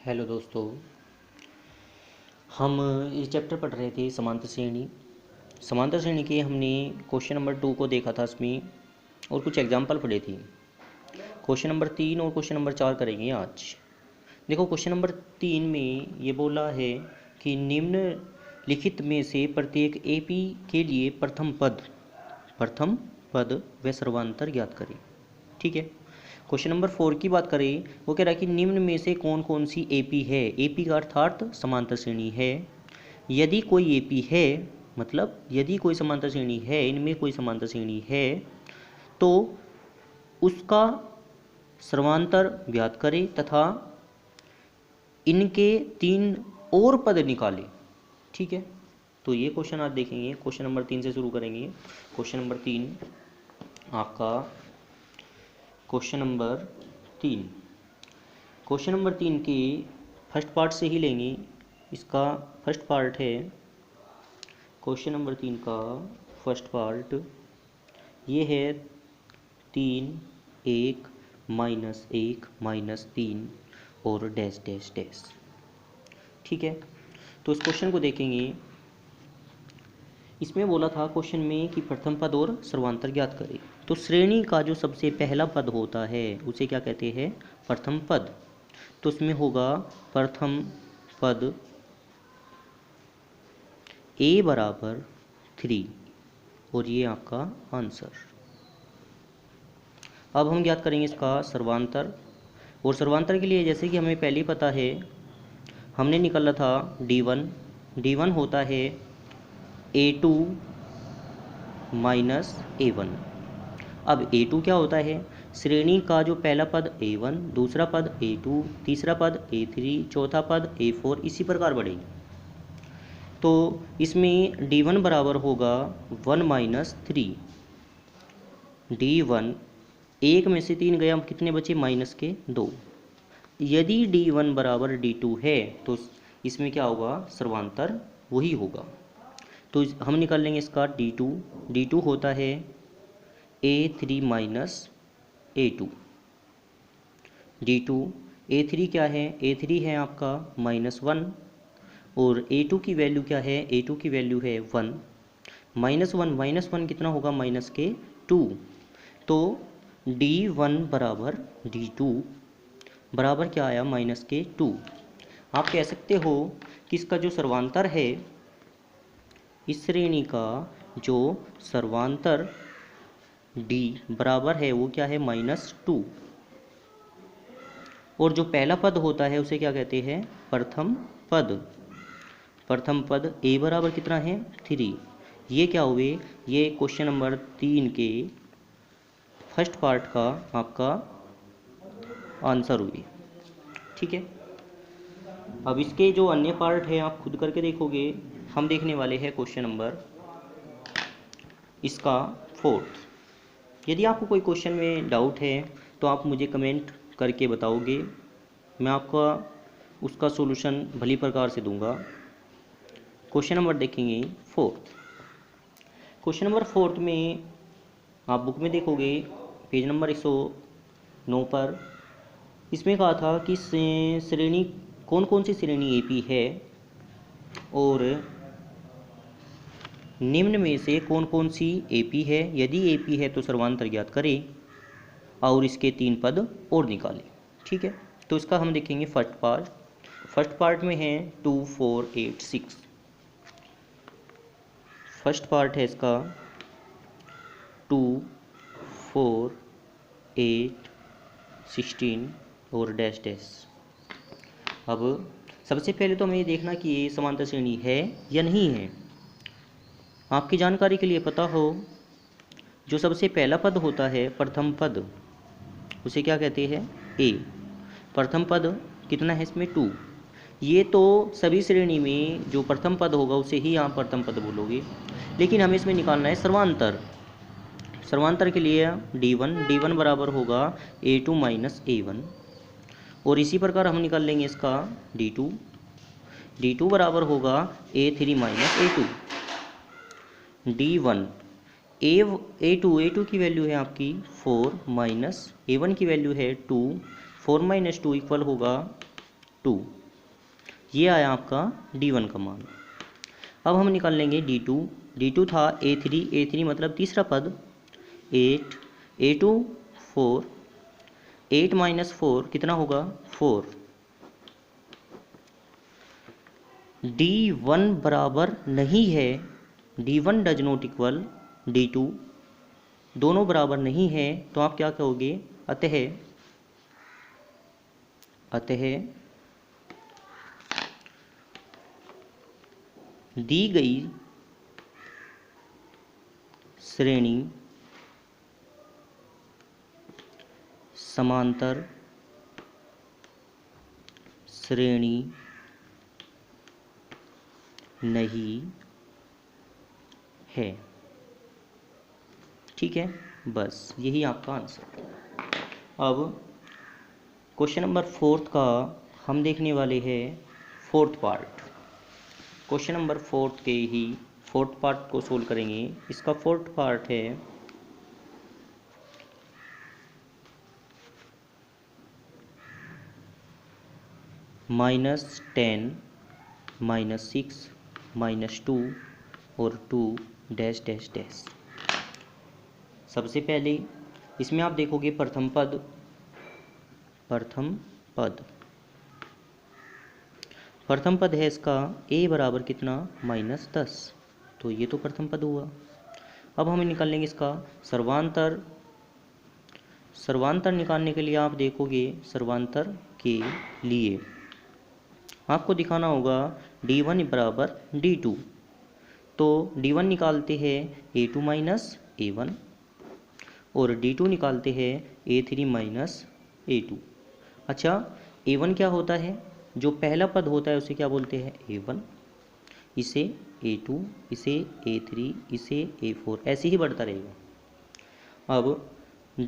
Hello दोस्तों। हम इस चैप्टर पढ़ रहे थे समांतर श्रेणी। समांतर श्रेणी के हमने क्वेश्चन नंबर 2 को देखा था इसमें और कुछ एग्जाम्पल पढ़े थे। क्वेश्चन नंबर 3 और क्वेश्चन नंबर 4 करेंगे आज। देखो क्वेश्चन नंबर 3 में ये बोला है कि निम्नलिखित में से प्रत्येक एपी के लिए प्रथम पद व सर्वांतर ज्ञात करें। ठीक है। क्वेश्चन नंबर 4 की बात करें, वो कह रहा है कि निम्न में से कौन कौन सी एपी है। एपी का अर्थात समांतर श्रेणी है। यदि कोई एपी है, मतलब यदि कोई समांतर श्रेणी है, इनमें कोई समांतर श्रेणी है तो उसका सर्वांतर ज्ञात करें तथा इनके 3 और पद निकालें। ठीक है। तो ये क्वेश्चन आज देखेंगे। क्वेश्चन नंबर 3 से शुरू करेंगे। क्वेश्चन नंबर 3 आपका क्वेश्चन नंबर 3 क्वेश्चन नंबर 3 के फर्स्ट पार्ट से ही लेंगे। इसका फर्स्ट पार्ट है क्वेश्चन नंबर 3 का फर्स्ट पार्ट ये है 3 1 -1 -3 और डैश डैश डैश। ठीक है। तो इस क्वेश्चन को देखेंगे। इसमें बोला था क्वेश्चन में कि प्रथम पद और सर्वांतर ज्ञात करें। तो श्रेणी का जो सबसे पहला पद होता है उसे क्या कहते हैं? प्रथम पद। तो इसमें होगा प्रथम पद a बराबर 3 और ये आपका आंसर। अब हम ज्ञात करेंगे इसका सर्वांतर। और सर्वांतर के लिए जैसे कि हमें पहले ही पता है, हमने निकाला था d1। d1 होता है a2 माइनस a1। अब a2 क्या होता है? श्रेणी का जो पहला पद a1, दूसरा पद a2, तीसरा पद a3, चौथा पद a4, इसी प्रकार बढ़ेगी। तो इसमें d1 बराबर होगा 1 - 3। d1 एक में से 3 गया, कितने बचे? माइनस के 2। यदि d1 बराबर d2 है तो इसमें क्या होगा? सर्वांतर वही होगा। तो हम निकाल लेंगे इसका d2। d2 होता है a3 minus a2। d2 a3 क्या है? a3 है आपका -1 और a2 की वैल्यू क्या है? a2 की वैल्यू है 1। -1 कितना होगा? माइनस के 2। तो d1 बराबर d2 बराबर क्या आया? माइनस के 2। आप कह सकते हो कि इसका जो सर्वांतर है, इस श्रेणी का जो सर्वांतर d बराबर है वो क्या है? -2। और जो पहला पद होता है उसे क्या कहते हैं? प्रथम पद। प्रथम पद a बराबर कितना है? 3। ये क्या हुए? ये क्वेश्चन नंबर 3 के फर्स्ट पार्ट का आपका आंसर हुई। ठीक है। अब इसके जो अन्य पार्ट है आप खुद करके देखोगे। हम देखने वाले हैं क्वेश्चन नंबर इसका 4th। यदि आपको कोई क्वेश्चन में डाउट है तो आप मुझे कमेंट करके बताओगे, मैं आपका उसका सॉल्यूशन भली प्रकार से दूंगा। क्वेश्चन नंबर देखेंगे 4th। क्वेश्चन नंबर 4th में आप बुक में देखोगे पेज नंबर 109 पर। इसमें कहा था कि श्रेणी कौन कौन सी श्रेणी एपी है और निम्न में से कौन कौन सी एपी है। यदि एपी है तो सर्वांतर ज्ञात करें और इसके 3 पद और निकालें। ठीक है। तो इसका हम देखेंगे फर्स्ट पार्ट। फर्स्ट पार्ट में है 2 4 8 6। फर्स्ट पार्ट है इसका 2 4 8 16 और डैश डैश। अब सबसे पहले तो हमें ये देखना कि ये समांतर श्रेणी है या नहीं है। आपकी जानकारी के लिए पता हो, जो सबसे पहला पद होता है प्रथम पद, उसे क्या कहते हैं? ए। प्रथम पद कितना है इसमें? 2। ये तो सभी श्रेणी में जो प्रथम पद होगा उसे ही आप प्रथम पद बोलोगे, लेकिन हमें इसमें निकालना है सर्वांतर। सर्वांतर के लिए d1 बराबर होगा a2 माइनस a1 और इसी प्रकार हम निकाल लेंगे इसका d2 बराबर होगा a3 minus a2। d1 a2 की वैल्यू है आपकी 4 माइनस a1 की वैल्यू है 2। 4 - 2 इक्वल होगा 2। ये आया आपका D1 का मान। अब हम निकाल लेंगे D2। D2 था A3, A3 मतलब तीसरा पद 8, A2 4, 8 माइनस 4 कितना होगा 4। D1 बराबर नहीं है, D1 does not equal D2, दोनों बराबर नहीं है, तो आप क्या कहोगे, अतः दी गई श्रेणी समांतर श्रेणी नहीं है। ठीक है, बस यही आपका आंसर। अब क्वेश्चन नंबर 4 का हम देखने वाले हैं 4th पार्ट। क्वेश्चन नंबर 4 के ही 4th पार्ट को सोल्व करेंगे। इसका 4th पार्ट है -10 -6 -2 और 2 डैश डैश डैश। सबसे पहले इसमें आप देखोगे प्रथम पद है इसका a बराबर कितना -10, तो ये तो प्रथम पद हुआ। अब हमें निकाल लेंगे इसका सर्वांतर निकालने के लिए आप देखोगे सर्वांतर के लिए आपको दिखाना होगा D1 बराबर D2, तो D1 निकालते हैं A2 माइनस A1 और D2 निकालते हैं A3 माइनस A2। अच्छा, A1 क्या होता है, जो पहला पद होता है उसे क्या बोलते हैं A1, इसे A2, इसे A3, इसे A4, ऐसे ही बढ़ता रहेगा। अब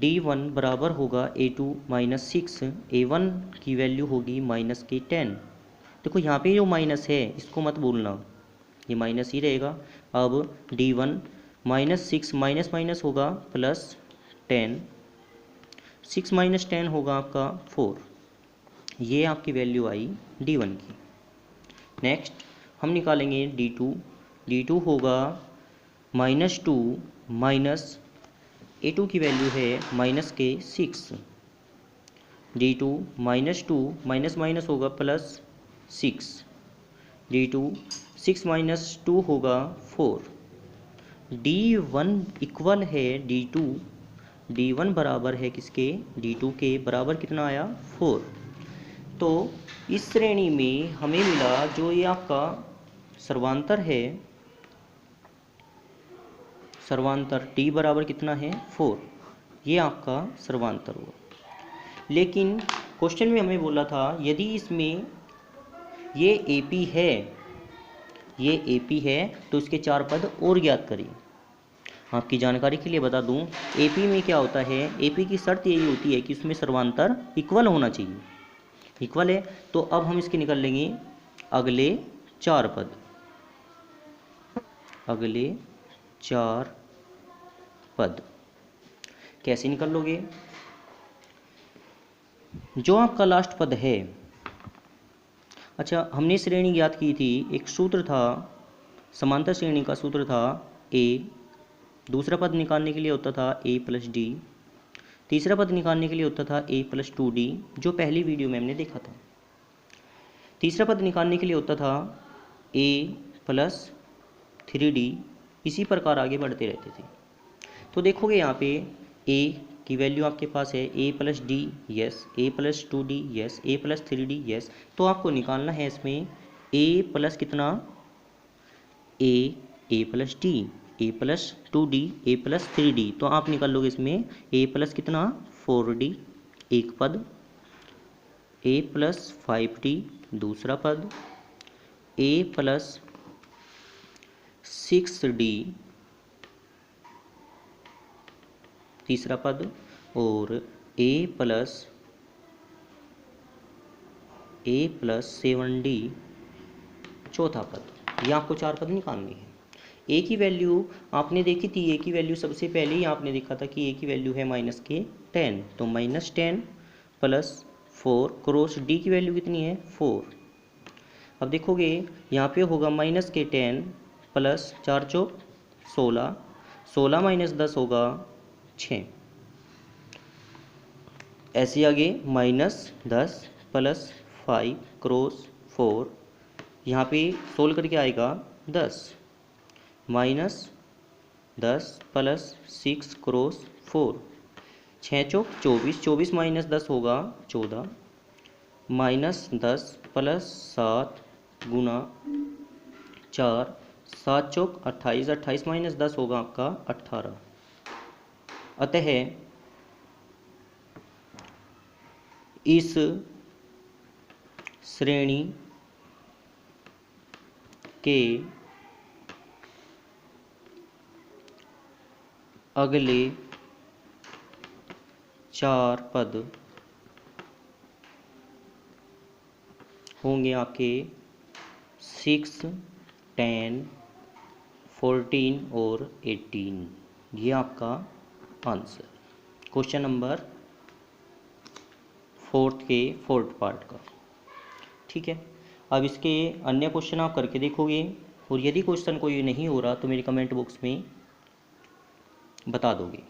D1 बराबर होगा A2 माइनस 6, A1 की वैल्यू होगी माइनस के 10। देखो यहाँ पे जो माइनस है इसको मत भूलना, ये माइनस ही रहेगा। अब D1 माइनस 6 माइनस माइनस होगा प्लस 10, 6 माइनस 10 होगा आपका 4। ये आपकी वैल्यू आई D1 की। नेक्स्ट हम निकालेंगे D2। D2 होगा -2 माइनस A2 की वैल्यू है माइनस के 6। D2 -2 माइनस माइनस होगा प्लस 6। D2 6 माइनस 2 होगा 4। D1 इक्वल है D2, D1 बराबर है किसके D2 के, बराबर कितना आया 4। तो इस श्रेणी में हमें मिला जो ये आपका सर्वांतर है, सर्वांतर T बराबर कितना है 4, ये आपका सर्वांतर हुआ। लेकिन क्वेश्चन में हमें बोला था यदि इसमें ये AP है तो इसके 4 पद और ज्ञात करें। आपकी जानकारी के लिए बता दूं, AP में क्या होता है, AP की शर्त यही होती है कि उसमें सर्वांतर इक्वल होना चाहिए। इक्वल है तो अब हम इसके निकाल लेंगे अगले 4 पद। अगले 4 पद कैसे निकाल लोगे, जो आपका लास्ट पद है। अच्छा, हमने श्रेणी ज्ञात की थी, एक सूत्र था समांतर श्रेणी का, सूत्र था A, दूसरा पद निकालने के लिए होता था A प्लस D, तीसरा पद निकालने के लिए होता था A प्लस 2D, जो पहली वीडियो में हमने देखा था। तीसरा पद निकालने के लिए होता था A प्लस 3D, इसी प्रकार आगे बढ़ते रहते थे। तो देखोगे यहाँ पे A की वैल्यू आपके पास है A plus D yes, A plus 2D yes, A plus 3D yes. तो आपको निकालना है इसमें A प्लस कितना A plus D, A plus 2D, A plus 3D। तो आप निकाल लोगे इसमें A प्लस कितना 4D एक पद, A प्लस 5D दूसरा पद, A प्लस 6D तीसरा पद और A प्लस 7D चौथा पद। ये आपको 4 पद निकालनी है। A की वैल्यू आपने देखी थी, A की वैल्यू सबसे पहले ही आपने देखा था कि A की वैल्यू है माइनस के 10, तो -10 प्लस 4 क्रॉस डी की वैल्यू कितनी है 4। अब देखोगे यहाँ पे होगा -10 प्लस 4 चौक 16, 16 माइनस 10 होगा 6। ऐसे आगे -10 प्लस 5 क्रॉस 4, यहाँ पे सोल्व करके आएगा 10, -10 प्लस 6 क्रॉस 4, 6 चौक 24, 24 माइनस 10 होगा 14, -10 प्लस 7 गुना 4, 7 चौक 28, 28 माइनस 10 होगा आपका 18। अतः इस श्रेणी के अगले 4 पद होंगे आपके 6, 10, 14 और 18। ये आपका आंसर क्वेश्चन नंबर 4 के 4th पार्ट का। ठीक है, अब इसके अन्य क्वेश्चन आप करके देखोगे और यदि क्वेश्चन कोई नहीं हो रहा तो मेरे कमेंट बॉक्स में बता दोगे।